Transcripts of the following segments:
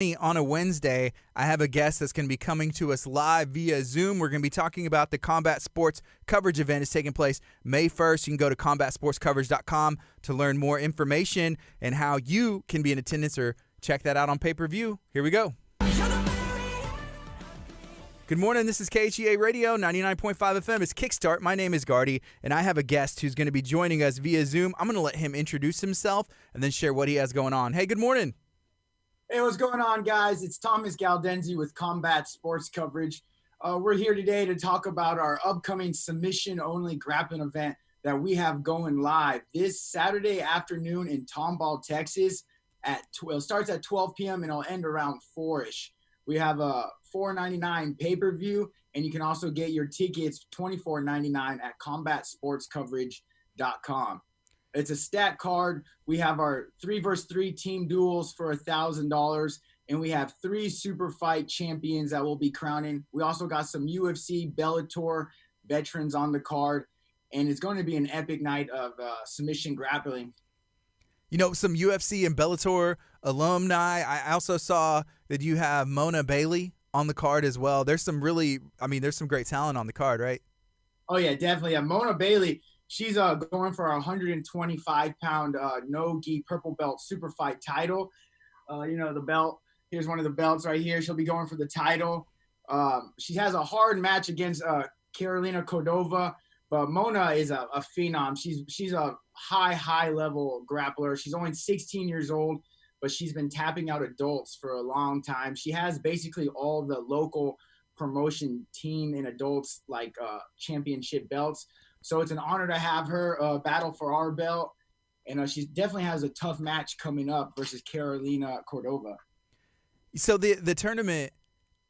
On a Wednesday, I have a guest that's going to be coming to us live via Zoom. We're going to be talking about the Combat Sports Coverage event. It's taking place May 1st. You can go to combatsportscoverage.com to learn more information and how you can be in attendance or check that out on pay-per-view. Here we go. Good morning. This is KHEA Radio, 99.5 FM. It's Kickstart. My name is Gardy, and I have a guest who's going to be joining us via Zoom. I'm going to let him introduce himself and then share what he has going on. Hey, good morning. Hey, what's going on, guys? It's Thomas Galdenzi with Combat Sports Coverage. We're here today to talk about our upcoming submission-only grappling event that we have going live this Saturday afternoon in Tomball, Texas. It starts at 12 p.m. and it'll end around 4-ish. We have a $4.99 pay-per-view, and you can also get your tickets $24.99 at combatsportscoverage.com. It's a stat card. We have our 3-versus-3 team duels for $1,000, and we have 3 super fight champions that we'll be crowning. We also got some UFC, Bellator veterans on the card, and it's going to be an epic night of submission grappling. You know, some UFC and Bellator alumni. I also saw that you have Mona Bailey on the card as well. There's some there's some great talent on the card, right? Oh, yeah, definitely. Yeah, Mona Bailey. She's going for a 125-pound no-gi purple belt super fight title. The belt. Here's one of the belts right here. She'll be going for the title. She has a hard match against Carolina Cordova, but Mona is a phenom. She's a high-level grappler. She's only 16 years old, but she's been tapping out adults for a long time. She has basically all the local promotion team and adults championship belts. So it's an honor to have her battle for our belt. And she definitely has a tough match coming up versus Carolina Cordova. So the tournament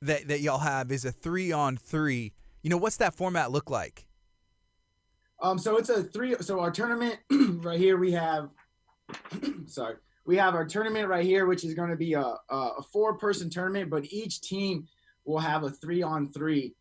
that y'all have is a 3-on-3. You know, what's that format look like? So it's a 3. So our tournament right here, we have our tournament right here, which is going to be a 4-person tournament, but each team will have a 3-on-3.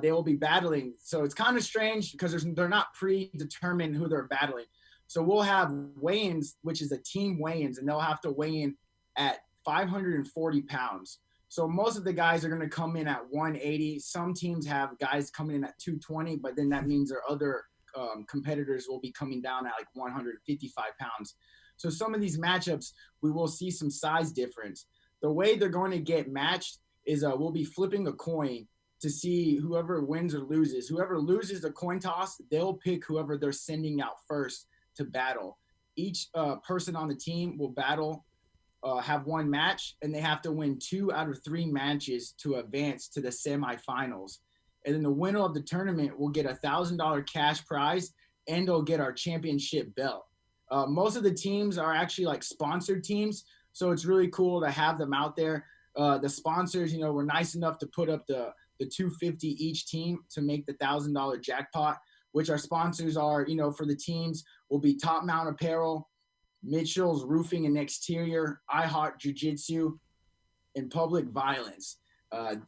They will be battling. So it's kind of strange because they're not predetermined who they're battling. So we'll have weigh-ins, which is a team weigh-ins, and they'll have to weigh in at 540 pounds. So most of the guys are going to come in at 180. Some teams have guys coming in at 220, but then that means their other competitors will be coming down at like 155 pounds. So some of these matchups, we will see some size difference. The way they're going to get matched is we'll be flipping a coin to see whoever wins or loses. Whoever loses the coin toss, they'll pick whoever they're sending out first to battle. Each person on the team will battle, have one match, and they have to win 2 out of 3 matches to advance to the semifinals. And then the winner of the tournament will get a $1,000 cash prize, and they'll get our championship belt. Most of the teams are actually like sponsored teams, so it's really cool to have them out there. The sponsors, were nice enough to put up the $250 each team to make the $1,000 jackpot, which our sponsors are, for the teams will be Top Mount Apparel, Mitchell's Roofing and Exterior, iHeart Jiu-Jitsu, and Public Violence.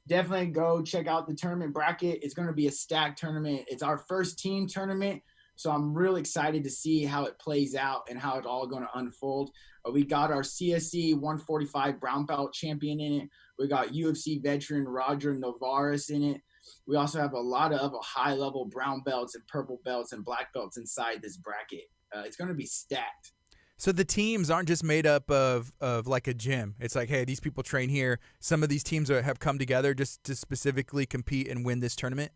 Definitely go check out the tournament bracket. It's going to be a stacked tournament. It's our first team tournament, so I'm really excited to see how it plays out and how it's all going to unfold. We got our CSC 145 brown belt champion in it. We got UFC veteran Roger Novares in it. We also have a lot of high-level brown belts and purple belts and black belts inside this bracket. It's going to be stacked. So the teams aren't just made up of like a gym. It's like, hey, these people train here. Some of these teams have come together just to specifically compete and win this tournament?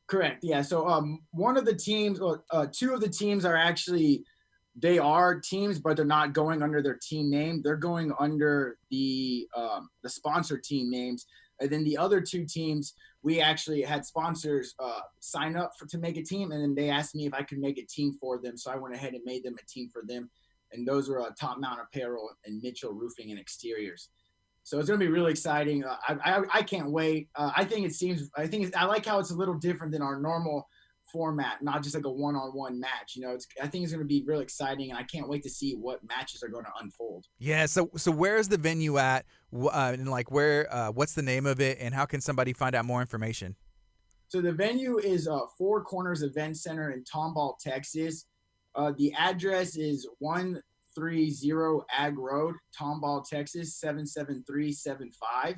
Correct, yeah. So one of the teams, 2 of the teams are actually – they are teams, but they're not going under their team name. They're going under the sponsor team names. And then the other 2 teams, we actually had sponsors sign up to make a team, and then they asked me if I could make a team for them. So I went ahead and made them a team for them. And those were Top Mount Apparel and Mitchell Roofing and Exteriors. So it's going to be really exciting. I can't wait. I like how it's a little different than our normal format, not just like a one-on-one match. I think it's going to be really exciting, and I can't wait to see what matches are going to unfold. Yeah. So where's the venue at? And what's the name of it, and how can somebody find out more information? So the venue is Four Corners Event Center in Tomball, Texas. The address is 130 Ag Road, Tomball, Texas, 77375.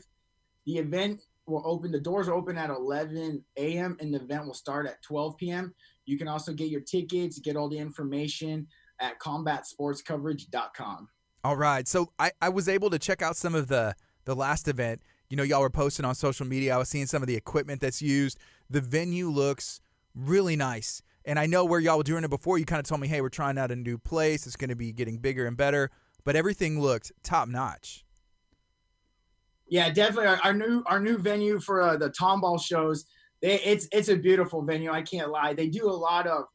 The event will open, the doors will open at 11 a.m. and the event will start at 12 p.m. You can also get your tickets, get all the information at combatsportscoverage.com. All right. So I was able to check out some of the last event. You know, y'all were posting on social media. I was seeing some of the equipment that's used. The venue looks really nice. And I know where y'all were doing it before. You kind of told me, hey, we're trying out a new place. It's going to be getting bigger and better. But everything looked top notch. Yeah, definitely. Our new venue for the Tomball shows. It's a beautiful venue. I can't lie. They do a lot of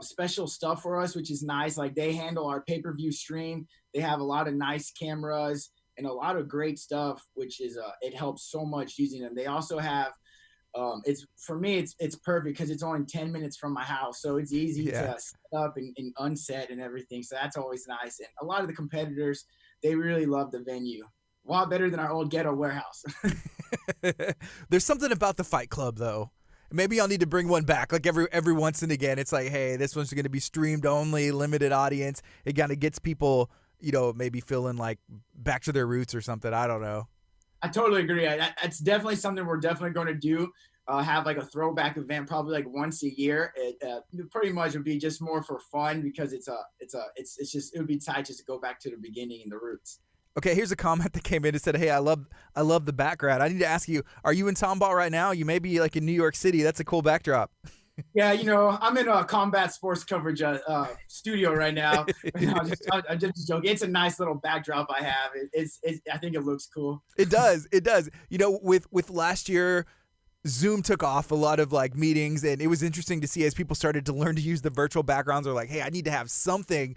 special stuff for us, which is nice. Like they handle our pay-per-view stream. They have a lot of nice cameras and a lot of great stuff, which is it helps so much using them. They also have it's for me it's perfect because it's only 10 minutes from my house, so it's easy to set up and unset and everything. So that's always nice. And a lot of the competitors, they really love the venue. A lot better than our old ghetto warehouse. There's something about the Fight Club, though. Maybe I'll need to bring one back. Like every once and again, it's like, hey, this one's going to be streamed only, limited audience. It kind of gets people, you know, maybe feeling like back to their roots or something. I don't know. I totally agree. That's definitely something we're definitely going to do. Have like a throwback event, probably like once a year. It pretty much would be just more for fun because it's just, it would be tight just to go back to the beginning and the roots. Okay, here's a comment that came in and said, hey, I love the background. I need to ask you, are you in Tomball right now? You may be like in New York City. That's a cool backdrop. Yeah, you know, I'm in a combat sports coverage studio right now. I'm just joking. It's a nice little backdrop I have. I think it looks cool. It does. You know, with last year, Zoom took off a lot of like meetings, and it was interesting to see as people started to learn to use the virtual backgrounds. They're like, hey, I need to have something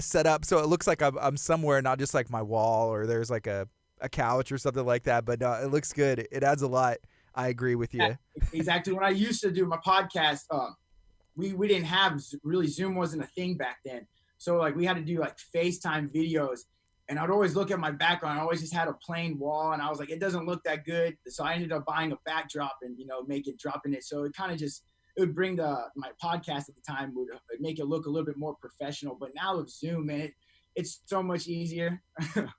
set up so it looks like I'm somewhere, not just like my wall or there's like a couch or something like that. But it looks good. It adds a lot. I agree with you. Yeah, exactly. When I used to do my podcast, we didn't have really, Zoom wasn't a thing back then. So like we had to do like FaceTime videos, and I'd always look at my background. I always just had a plain wall, and I was like, it doesn't look that good. So I ended up buying a backdrop and, you know, dropping it. So it kind of just, it would bring my podcast at the time would make it look a little bit more professional. But now with Zoom, man, it's so much easier.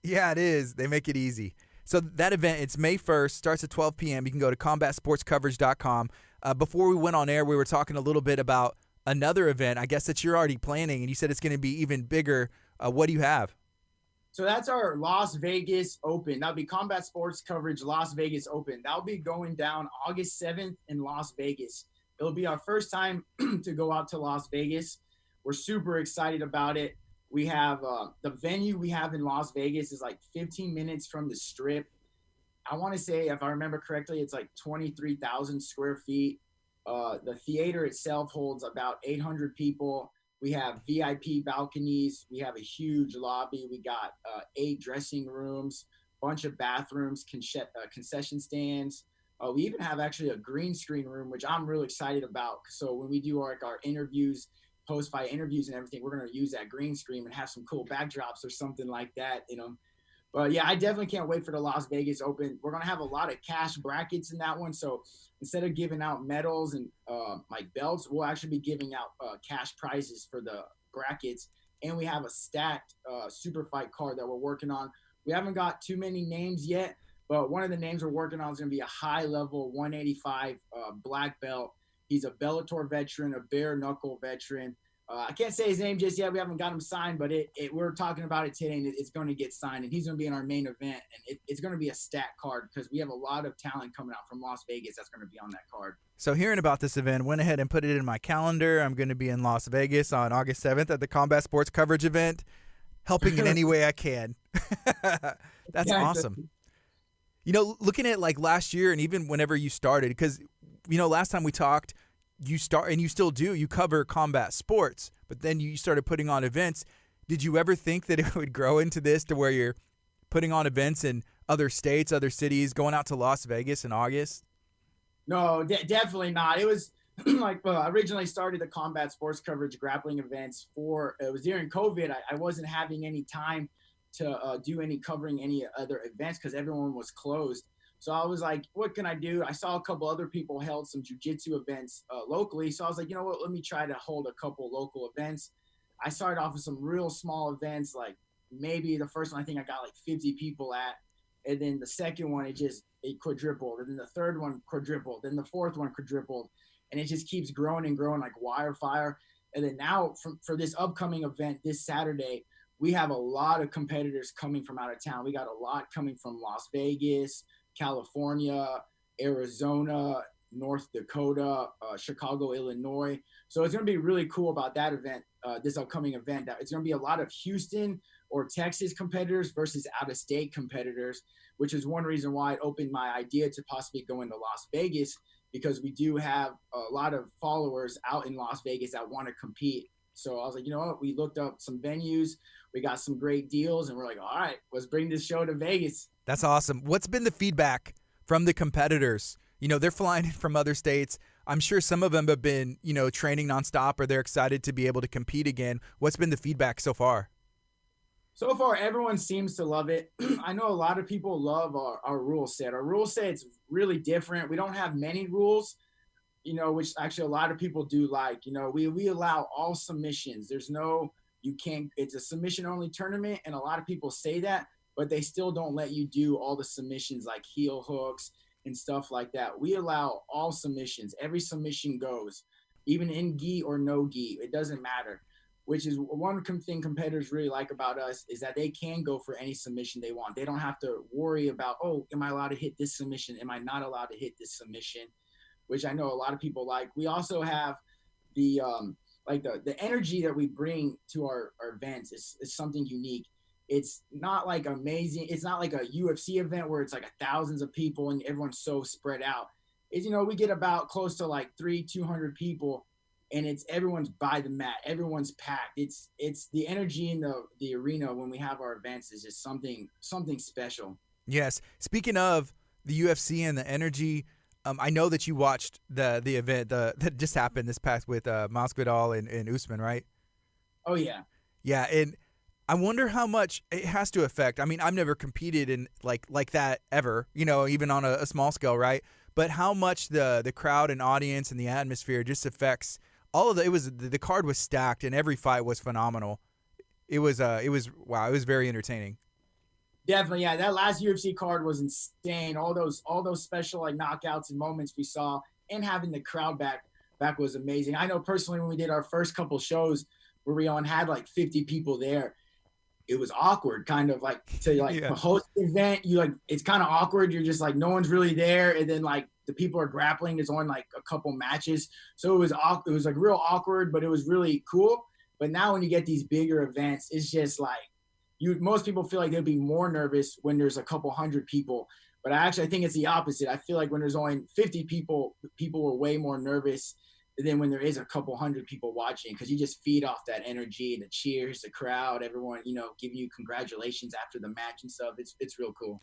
Yeah, it is. They make it easy. So that event, it's May 1st, starts at 12 p.m. You can go to combatsportscoverage.com. Before we went on air, we were talking a little bit about another event, I guess, that you're already planning, and you said it's going to be even bigger. What do you have? So that's our Las Vegas Open. That'll be Combat Sports Coverage Las Vegas Open. That'll be going down August 7th in Las Vegas. It'll be our first time to go out to Las Vegas. We're super excited about it. We have the venue we have in Las Vegas is like 15 minutes from the Strip. I want to say, if I remember correctly, it's like 23,000 square feet. The theater itself holds about 800 people. We have VIP balconies. We have a huge lobby. We got 8 dressing rooms, bunch of bathrooms, concession stands. We even have actually a green screen room, which I'm really excited about. So when we do our interviews, post-fight interviews and everything, we're going to use that green screen and have some cool backdrops or something like that, you know. But yeah, I definitely can't wait for the Las Vegas Open. We're going to have a lot of cash brackets in that one. So instead of giving out medals and like belts, we'll actually be giving out cash prizes for the brackets. And we have a stacked super fight card that we're working on. We haven't got too many names yet, but one of the names we're working on is going to be a high-level 185 black belt. He's a Bellator veteran, a bare knuckle veteran. I can't say his name just yet. We haven't got him signed, but we're talking about it today, and it's going to get signed, and he's going to be in our main event, and it's going to be a stacked card because we have a lot of talent coming out from Las Vegas that's going to be on that card. So hearing about this event, went ahead and put it in my calendar. I'm going to be in Las Vegas on August 7th at the Combat Sports Coverage event, helping in any way I can. That's awesome. You know, looking at like last year and even whenever you started, because, you know, last time we talked, you still do, you cover combat sports, but then you started putting on events. Did you ever think that it would grow into this to where you're putting on events in other states, other cities, going out to Las Vegas in August? No, definitely not. It was like I originally started the combat sports coverage grappling events it was during COVID. I wasn't having any time to do covering any other events because everyone was closed. So I was like, what can I do? I saw a couple other people held some jiu-jitsu events locally. So I was like, you know what, let me try to hold a couple local events. I started off with some real small events, like maybe the first one I think I got like 50 people at, and then the second one it quadrupled, and then the third one quadrupled, then the fourth one quadrupled, and it just keeps growing and growing like wildfire. And then now for this upcoming event this Saturday, we have a lot of competitors coming from out of town. We got a lot coming from Las Vegas, California, Arizona, North Dakota, Chicago, Illinois. So it's going to be really cool about that event, this upcoming event. It's going to be a lot of Houston or Texas competitors versus out-of-state competitors, which is one reason why it opened my idea to possibly go into Las Vegas, because we do have a lot of followers out in Las Vegas that want to compete. So I was like, you know what? We looked up some venues. We got some great deals, and we're like, all right, let's bring this show to Vegas. That's awesome. What's been the feedback from the competitors? You know, they're flying in from other states. I'm sure some of them have been, you know, training nonstop, or they're excited to be able to compete again. What's been the feedback so far? So far, everyone seems to love it. I know a lot of people love our rule set. Our rule set's really different. We don't have many rules, you know, which actually a lot of people do like. You know, we allow all submissions. There's no, you can't, it's a submission-only tournament, and a lot of people say that, but they still don't let you do all the submissions like heel hooks and stuff like that. We allow all submissions. Every submission goes, even in gi or no gi. It doesn't matter. Which is one thing competitors really like about us, is that they can go for any submission they want. They don't have to worry about, oh, am I allowed to hit this submission? Am I not allowed to hit this submission? Which I know a lot of people like. We also have the the energy that we bring to our events is something unique. It's not like amazing. It's not like a UFC event where it's like thousands of people and everyone's so spread out. It's, you know, we get about close to like 200 people, and it's everyone's by the mat. Everyone's packed. It's the energy in the arena when we have our events is just something special. Yes. Speaking of the UFC and the energy, I know that you watched the event that just happened this past with Masvidal and Usman, right? Oh yeah. Yeah, and I wonder how much it has to affect. I mean, I've never competed in like that ever, you know, even on a small scale, right? But how much the crowd and audience and the atmosphere just affects all of the card was stacked, and every fight was phenomenal. It was wow, it was very entertaining. Definitely, yeah. That last UFC card was insane. All those special like knockouts and moments we saw, and having the crowd back was amazing. I know personally when we did our first couple shows where we had like 50 people there, it was awkward, kind of like to Yeah. host the event. You like, it's kind of awkward. You're just like, no one's really there, and then like the people are grappling. There's only like a couple matches, so it was awkward. It was like real awkward, but it was really cool. But now when you get these bigger events, it's just like most people feel like they'd be more nervous when there's a couple hundred people. But I think it's the opposite. I feel like when there's only 50 people were way more nervous than when there is a couple hundred people watching, because you just feed off that energy, the cheers, the crowd, everyone, you know, giving you congratulations after the match and stuff. It's real cool.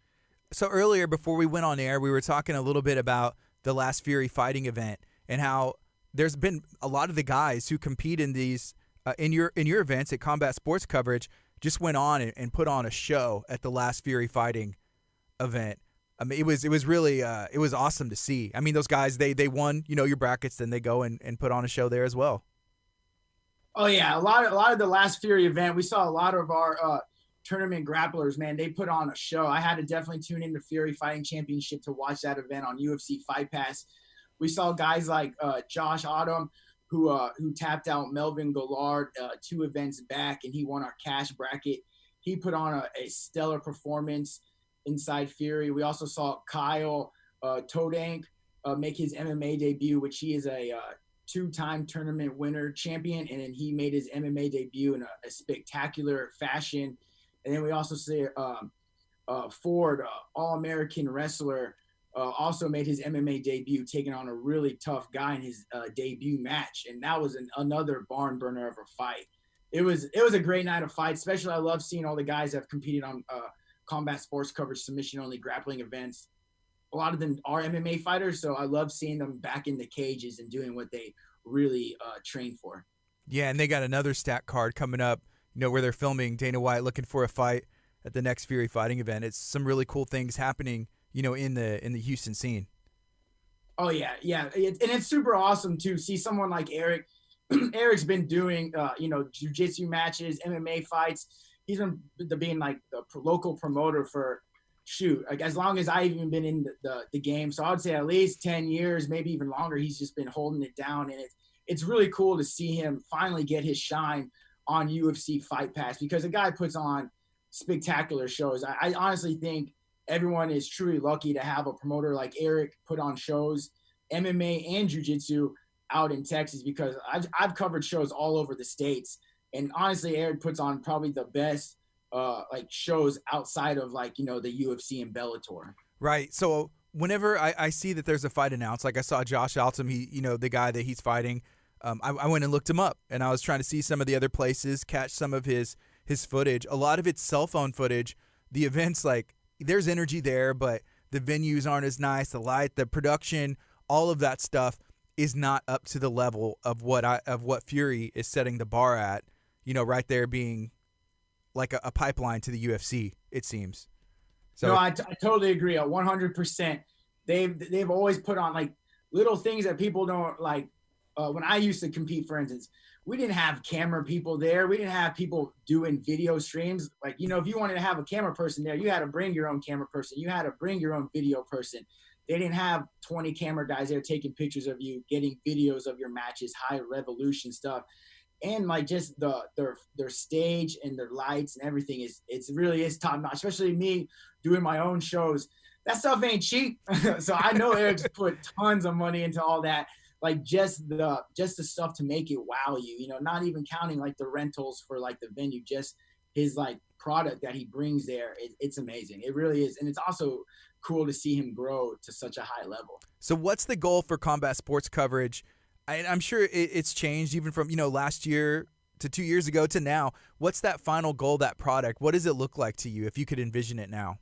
So earlier, before we went on air, we were talking a little bit about the last Fury fighting event and how there's been a lot of the guys who compete in these in your events at Combat Sports Coverage just went on and put on a show at the last Fury fighting event. I mean, it was really it was awesome to see. I mean, those guys they won, you know, your brackets, then they go and put on a show there as well. Oh yeah, a lot of the last Fury event, we saw a lot of our tournament grapplers. Man, they put on a show. I had to definitely tune into Fury Fighting Championship to watch that event on UFC Fight Pass. We saw guys like Josh Autumn, who tapped out Melvin Gillard 2 events back, and he won our cash bracket. He put on a stellar performance inside Fury. We also saw Kyle Todank make his MMA debut, which he is a 2-time tournament winner champion, and then he made his MMA debut in a spectacular fashion. And then we also see Ford, All-American wrestler, also made his MMA debut, taking on a really tough guy in his debut match, and that was another barn burner of a fight. It was a great night of fights. Especially, I love seeing all the guys that have competed on Combat Sports Coverage submission-only grappling events. A lot of them are MMA fighters, so I love seeing them back in the cages and doing what they really train for. Yeah, and they got another stat card coming up, you know, where they're filming Dana White looking for a fight at the next Fury fighting event. It's some really cool things happening, you know, in the Houston scene. Oh yeah, yeah, and it's super awesome to see someone like Eric, Eric's been doing, jiu-jitsu matches, MMA fights. He's been being like the local promoter for like as long as I've even been in the game. So I would say at least 10 years, maybe even longer. He's just been holding it down, and it's really cool to see him finally get his shine on UFC Fight Pass, because the guy puts on spectacular shows. I honestly think everyone is truly lucky to have a promoter like Eric put on shows, MMA and jiu-jitsu, out in Texas, because I've covered shows all over the states, and honestly, Eric puts on probably the best like shows outside of like the UFC and Bellator. Right. So whenever I see that there's a fight announced, like I saw Josh Altum, the guy that he's fighting, I went and looked him up, and I was trying to see some of the other places, catch some of his footage. A lot of it's cell phone footage. The events, like, there's energy there, but the venues aren't as nice. The light, the production, all of that stuff is not up to the level of what Fury is setting the bar at. Right there being like a pipeline to the UFC, it seems. So no, I totally agree. 100%. They've always put on like little things that people don't like. When I used to compete, for instance, we didn't have camera people there. We didn't have people doing video streams. Like, if you wanted to have a camera person there, you had to bring your own camera person. You had to bring your own video person. They didn't have 20 camera guys there taking pictures of you, getting videos of your matches, high resolution stuff. And like just their stage and their lights and everything it's really top notch. Especially me doing my own shows. That stuff ain't cheap. So I know Eric's put tons of money into all that. Like just the stuff to make it wow you, not even counting like the rentals for like the venue, just his like product that he brings there. It's amazing. It really is. And it's also cool to see him grow to such a high level. So what's the goal for combat sports coverage? I'm sure it's changed even from, last year to 2 years ago to now. What's that final goal, that product? What does it look like to you if you could envision it now?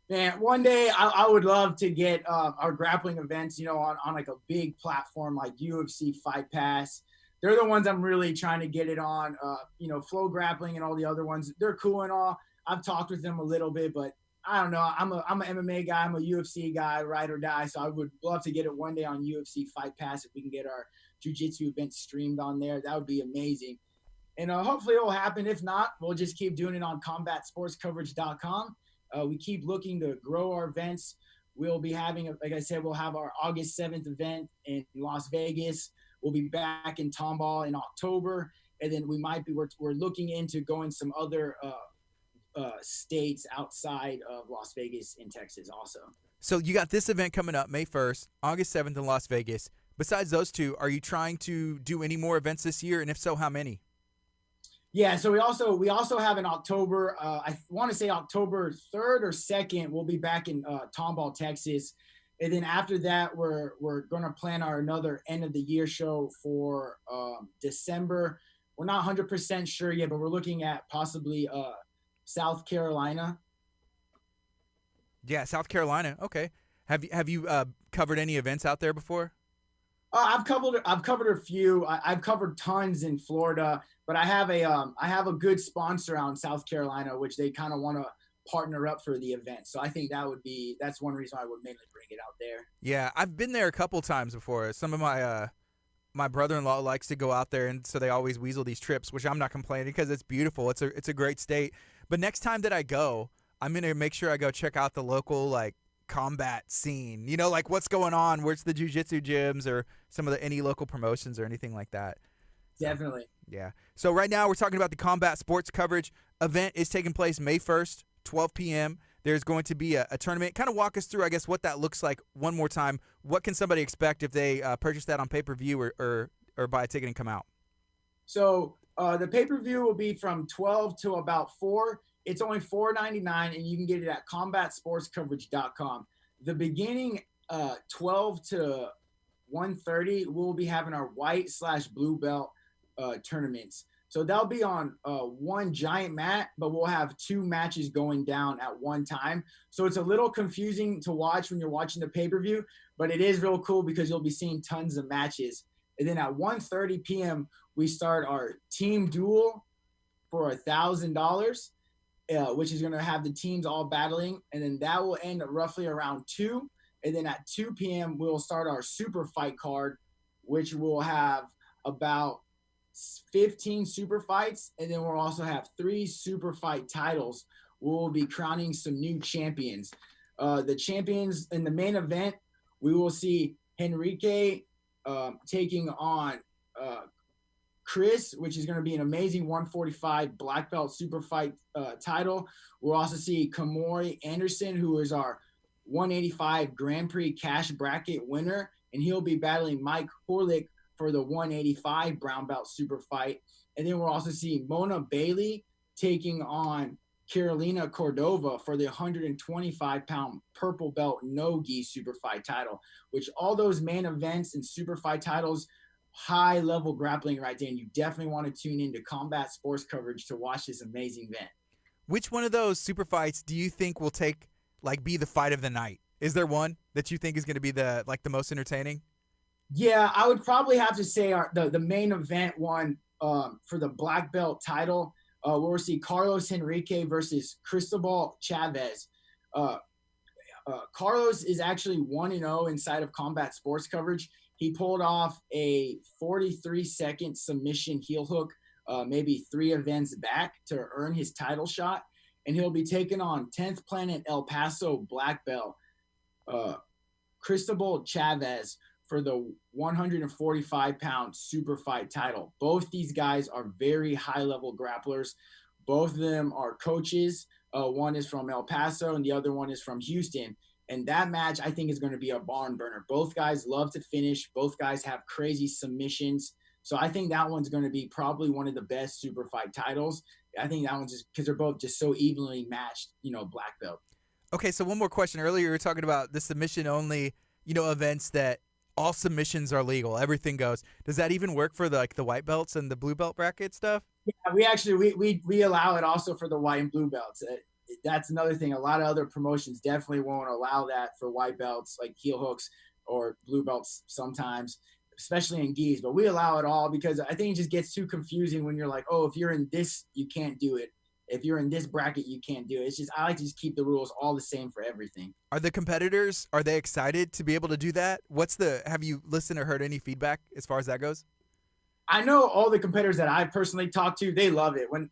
Man, one day I would love to get our grappling events, on like a big platform like UFC Fight Pass. They're the ones I'm really trying to get it on. Flow Grappling and all the other ones, they're cool and all. I've talked with them a little bit, but I don't know. I'm an MMA guy. I'm a UFC guy, ride or die. So I would love to get it one day on UFC Fight Pass. If we can get our jiu-jitsu events streamed on there, that would be amazing. And hopefully it will happen. If not, we'll just keep doing it on combatsportscoverage.com. We keep looking to grow our events. We'll be having, like I said, we'll have our August 7th event in Las Vegas. We'll be back in Tomball in October. And then we're looking into going some other states outside of Las Vegas in Texas also. So you got this event coming up May 1st, August 7th in Las Vegas. Besides those two, are you trying to do any more events this year? And if so, how many? Yeah, so we also have in October, I want to say October 3rd or 2nd, we'll be back in Tomball, Texas. And then after that, we're going to plan another end of the year show for December. We're not 100% sure yet, but we're looking at possibly South Carolina. Yeah, South Carolina. Okay. Have you covered any events out there before? I've covered a few. I've covered tons in Florida, but I have a good sponsor out in South Carolina, which they kind of want to partner up for the event. So I think that's one reason I would mainly bring it out there. Yeah, I've been there a couple times before. Some of my brother-in-law likes to go out there, and so they always weasel these trips, which I'm not complaining because it's beautiful. It's a great state. But next time that I go, I'm gonna make sure I go check out the local like combat scene. Like what's going on? Where's the jiu-jitsu gyms or some of any local promotions or anything like that? Definitely. Yeah. So right now we're talking about the combat sports coverage event is taking place May 1st, 12 p.m. There's going to be a tournament. Kind of walk us through, I guess, what that looks like one more time. What can somebody expect if they purchase that on pay-per-view or buy a ticket and come out? So the pay-per-view will be from 12 to about 4. It's only $4.99, and you can get it at combatsportscoverage.com. The beginning 12 to 1:30, we'll be having our white/blue belt tournaments. So they'll be on one giant mat, but we'll have 2 matches going down at one time. So it's a little confusing to watch when you're watching the pay-per-view, but it is real cool because you'll be seeing tons of matches. And then at 1:30 p.m., we start our team duel for $1,000. Which is going to have the teams all battling, and then that will end at roughly around 2. And then at 2 p.m., we'll start our super fight card, which will have about 15 super fights, and then we'll also have 3 super fight titles. We'll be crowning some new champions. The champions in the main event, we will see Henrique taking on Chris, which is going to be an amazing 145 black belt super fight title. We'll also see Kamori Anderson, who is our 185 Grand Prix cash bracket winner, and he'll be battling Mike Horlick for the 185 brown belt super fight. And then we'll also see Mona Bailey taking on Carolina Cordova for the 125-pound purple belt no-gi super fight title, which all those main events and super fight titles, high-level grappling right there, and you definitely want to tune into Combat Sports Coverage to watch this amazing event. Which one of those super fights do you think will be the fight of the night? Is there one that you think is going to be the most entertaining? Yeah, I would probably have to say the main event one for the black belt title. We'll see Carlos Henrique versus Cristobal Chavez. Carlos is actually 1-0 inside of Combat Sports Coverage. He pulled off a 43-second submission heel hook maybe 3 events back to earn his title shot. And he'll be taking on 10th Planet El Paso black belt Cristobal Chavez for the 145-pound super fight title. Both these guys are very high-level grapplers. Both of them are coaches. One is from El Paso and the other one is from Houston. And that match, I think, is going to be a barn burner. Both guys love to finish. Both guys have crazy submissions. So I think that one's going to be probably one of the best super fight titles. I think that one's just because they're both just so evenly matched, black belt. Okay, so one more question. Earlier you were talking about the submission-only, events that all submissions are legal. Everything goes. Does that even work for the white belts and the blue belt bracket stuff? Yeah, we actually we allow it also for the white and blue belts. That's another thing. A lot of other promotions definitely won't allow that for white belts, like heel hooks, or blue belts sometimes, especially in gis. But we allow it all because I think it just gets too confusing when you're like, oh, if you're in this, you can't do it. If you're in this bracket, you can't do it. It's just, I like to just keep the rules all the same for everything. Are the competitors, are they excited to be able to do that? Have you listened or heard any feedback as far as that goes? I know all the competitors that I personally talk to, they love it. When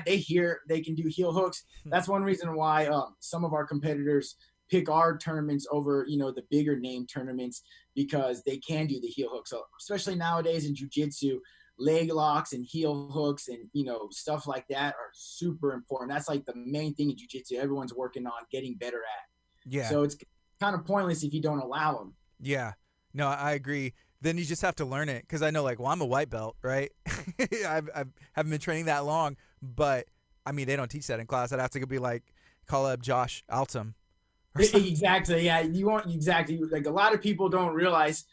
they hear they can do heel hooks, that's one reason why some of our competitors pick our tournaments over, the bigger name tournaments, because they can do the heel hooks. So especially nowadays in jiu-jitsu, leg locks and heel hooks and, stuff like that are super important. That's like the main thing in jiu-jitsu everyone's working on getting better at. Yeah. So it's kind of pointless if you don't allow them. Yeah. No, I agree. Then you just have to learn it, because I know, I'm a white belt, right? I haven't been training that long, but, they don't teach that in class. I'd have to be call up Josh Altum. Exactly, yeah. You want exactly, a lot of people don't realize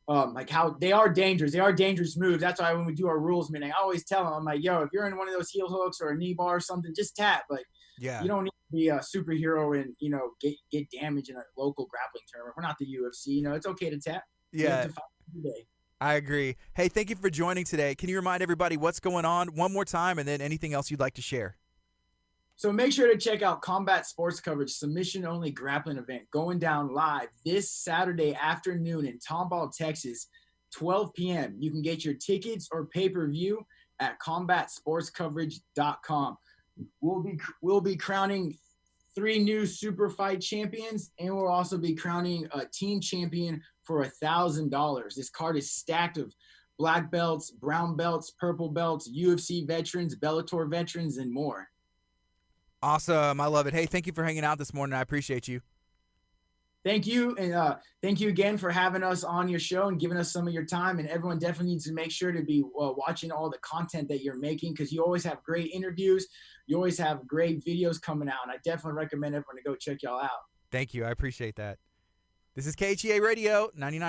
how they are dangerous. They are dangerous moves. That's why when we do our rules meeting, I always tell them, I'm like, yo, if you're in one of those heel hooks or a knee bar or something, just tap. Yeah. You don't need to be a superhero and, get damage in a local grappling tournament. We're not the UFC. It's okay to tap. Yeah. I agree. Hey, thank you for joining today. Can you remind everybody what's going on one more time, and then anything else you'd like to share? So make sure to check out Combat Sports Coverage submission-only grappling event going down live this Saturday afternoon in Tomball, Texas, 12 p.m. You can get your tickets or pay-per-view at combatsportscoverage.com. We'll be crowning 3 new super fight champions, and we'll also be crowning a team champion for $1,000. This card is stacked of black belts, brown belts, purple belts, UFC veterans, Bellator veterans, and more. Awesome. I love it. Hey, thank you for hanging out this morning. I appreciate you. Thank you. And thank you again for having us on your show and giving us some of your time. And everyone definitely needs to make sure to be watching all the content that you're making, because you always have great interviews. You always have great videos coming out. And I definitely recommend everyone to go check y'all out. Thank you. I appreciate that. This is KHEA Radio 99.